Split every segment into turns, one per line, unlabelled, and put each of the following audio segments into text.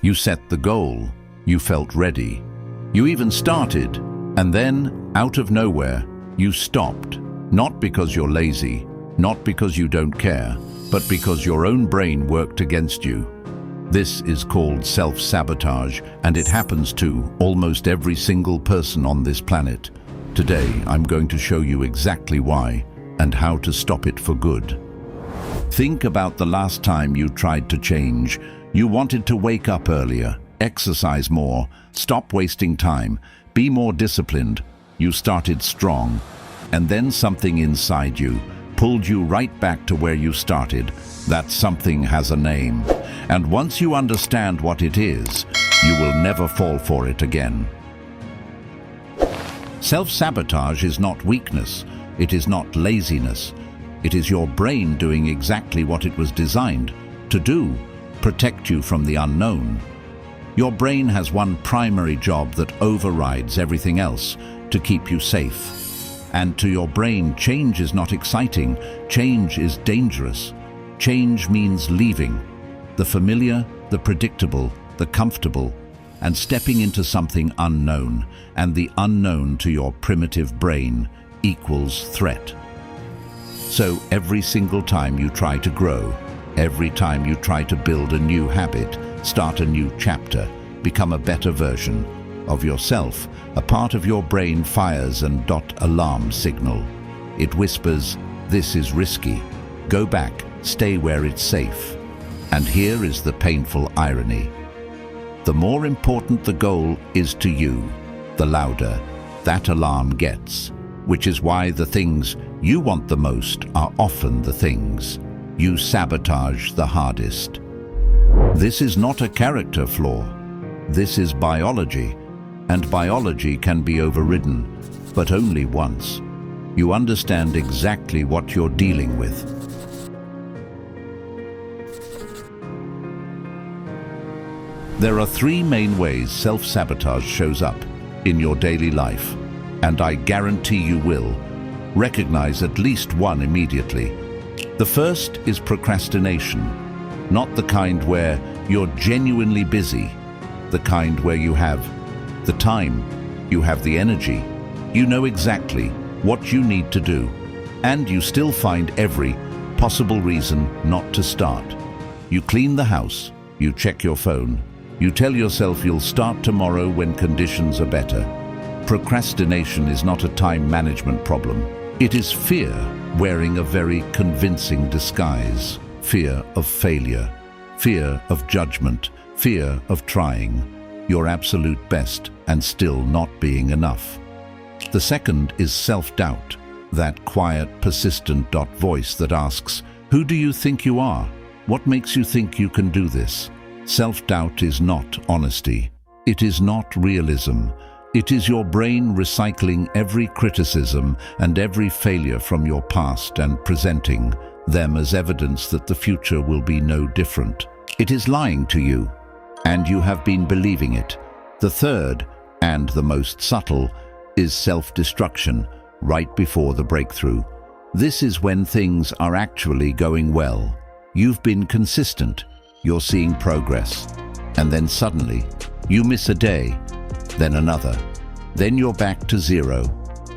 You set the goal. You felt ready. You even started, and then, out of nowhere, you stopped. Not because you're lazy, not because you don't care, but because your own brain worked against you. This is called self-sabotage, and it happens to almost every single person on this planet. Today, I'm going to show you exactly why and how to stop it for good. Think about the last time you tried to change. You wanted to wake up earlier, exercise more, stop wasting time, be more disciplined. You started strong, and then something inside you pulled you right back to where you started. That something has a name, and once you understand what it is, you will never fall for it again. Self-sabotage is not weakness, it is not laziness. It is your brain doing exactly what it was designed to do, protect you from the unknown. Your brain has one primary job that overrides everything else, to keep you safe. And to your brain, change is not exciting, change is dangerous. Change means leaving the familiar, the predictable, the comfortable, and stepping into something unknown, and the unknown to your primitive brain equals threat. So every single time you try to grow, every time you try to build a new habit, start a new chapter, become a better version of yourself, a part of your brain fires an alarm signal. It whispers, "This is risky. Go back, stay where it's safe." And here is the painful irony. The more important the goal is to you, the louder that alarm gets, which is why the things you want the most are often the things you sabotage the hardest. This is not a character flaw. This is biology, and biology can be overridden, but only once. You understand exactly what you're dealing with. There are three main ways self-sabotage shows up in your daily life, and I guarantee you will recognize at least one immediately. The first is procrastination, not the kind where you're genuinely busy, the kind where you have the time, you have the energy, you know exactly what you need to do, and you still find every possible reason not to start. You clean the house, you check your phone, you tell yourself you'll start tomorrow when conditions are better. Procrastination is not a time management problem. It is fear wearing a very convincing disguise. Fear of failure, fear of judgment, fear of trying your absolute best and still not being enough. The second is self-doubt, that quiet, persistent voice that asks, "Who do you think you are? What makes you think you can do this?" Self-doubt is not honesty. It is not realism. It is your brain recycling every criticism and every failure from your past and presenting them as evidence that the future will be no different. It is lying to you, and you have been believing it. The third, and the most subtle, is self-destruction, right before the breakthrough. This is when things are actually going well. You've been consistent, you're seeing progress, and then suddenly, you miss a day, then another, then you're back to zero.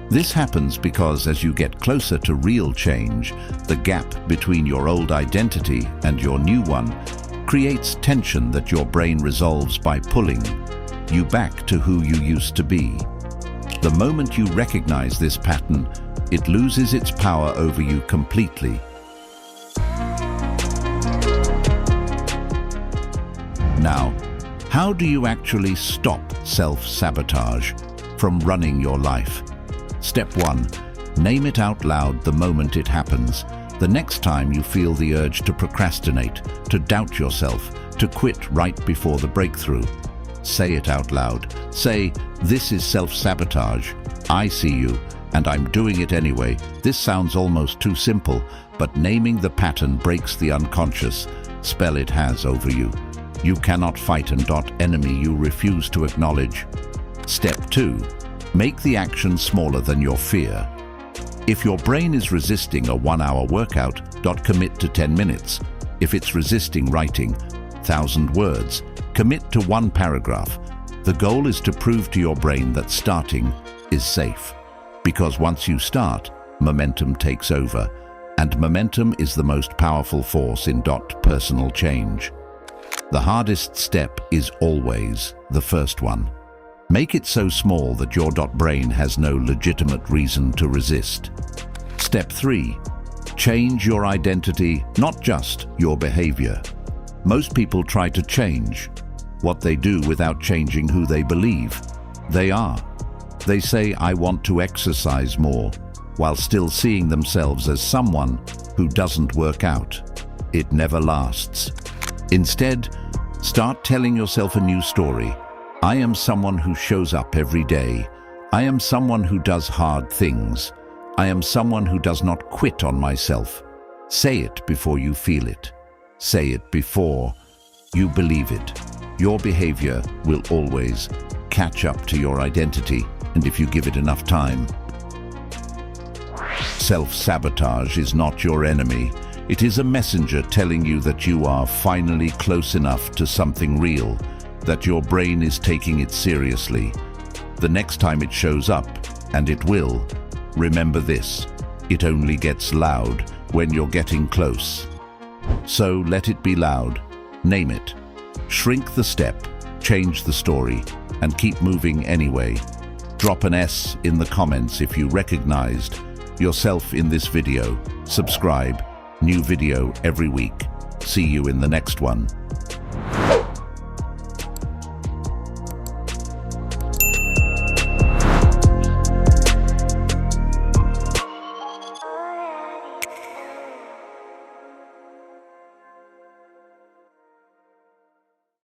This happens because as you get closer to real change, the gap between your old identity and your new one creates tension that your brain resolves by pulling you back to who you used to be. The moment you recognize this pattern, it loses its power over you completely. Now, how do you actually stop self-sabotage from running your life? Step 1. Name it out loud the moment it happens. The next time you feel the urge to procrastinate, to doubt yourself, to quit right before the breakthrough, say it out loud. Say, "This is self-sabotage. I see you, and I'm doing it anyway." This sounds almost too simple, but naming the pattern breaks the unconscious spell it has over you. You cannot fight an enemy you refuse to acknowledge. Step 2. Make the action smaller than your fear. If your brain is resisting a 1-hour workout, commit to 10 minutes. If it's resisting writing 1,000 words, Commit to one paragraph. The goal is to prove to your brain that starting is safe. Because once you start, momentum takes over. And momentum is the most powerful force in personal change. The hardest step is always the first one. Make it so small that your brain has no legitimate reason to resist. Step 3. Change your identity, not just your behavior. Most people try to change what they do without changing who they believe they are. They say, "I want to exercise more," while still seeing themselves as someone who doesn't work out. It never lasts. Instead, start telling yourself a new story. I am someone who shows up every day. I am someone who does hard things. I am someone who does not quit on myself. Say it before you feel it. Say it before you believe it. Your behavior will always catch up to your identity, and if you give it enough time. Self-sabotage is not your enemy. It is a messenger telling you that you are finally close enough to something real, that your brain is taking it seriously. The next time it shows up, and it will, remember this: it only gets loud when you're getting close. So let it be loud. Name it. Shrink the step, change the story, and keep moving anyway. Drop an S in the comments if you recognized yourself in this video. Subscribe. New video every week. See you in the next one.